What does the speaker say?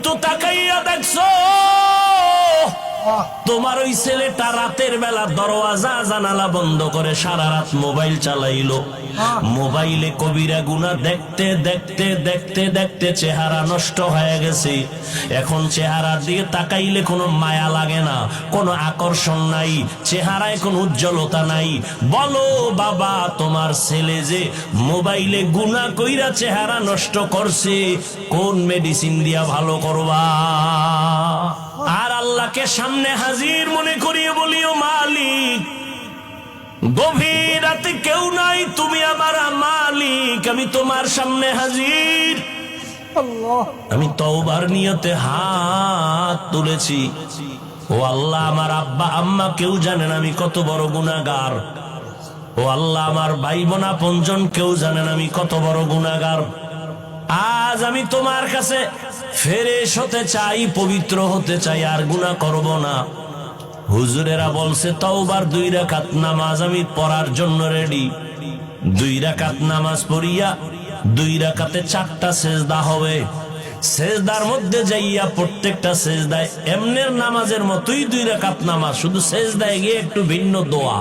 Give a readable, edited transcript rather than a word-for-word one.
কিন্তু তাকাইয়া দেখছো তোমার ওই ছেলেটা রাতের বেলা দরওয়াজা জানালা বন্ধ করে সারা রাত মোবাইল চালাইলো। মোবাইলে কবিরা গুনাহ দেখতে দেখতে দেখতে দেখতে চেহারা নষ্ট হয়ে গেছে। এখন চেহারার দিকে তাকাইলে কোনো মায়া লাগে না, কোনো আকর্ষণ নাই, চেহারায় কোনো উজ্জ্বলতা নাই। বলো বাবা, তোমার ছেলে যে মোবাইলে গুনাহ কইরা চেহারা নষ্ট করছে, কোন মেডিসিন দিয়া ভালো করবা? আর আল্লাহকে সামনে হাজির মনে করিয়ে বলিও, মালিক গভীর রাতে কেউ নাই, তুমি আমার মালিক, আমি তোমার সামনে হাজির। আমি তওবার নিয়তে হাত তুলেছি। ও আল্লাহ, আমার আব্বা আম্মা কেউ জানেন আমি কত বড় গুনাহগার। ও আল্লাহ, আমার ভাই বোন আপনজন কেউ জানেন আমি কত বড় গুনাহগার। আজ আমি তোমার কাছে ফেরেশ হতে চাই, পবিত্র হতে চাই, আর গুনাহ করব না। হুজুরেরা বলছে তওবার 2 রাকাত নামাজ আমি পড়ার জন্য রেডি। 2 রাকাত নামাজ পড়িয়া 2 রাকাতে 4টা সেজদা হবে। সেজদার মধ্যে যাইয়া প্রত্যেকটা সেজদায় এমনের নামাজের মতোই 2 রাকাত নামাজ, শুধু সেজদায় গিয়ে একটু ভিন্ন দোয়া।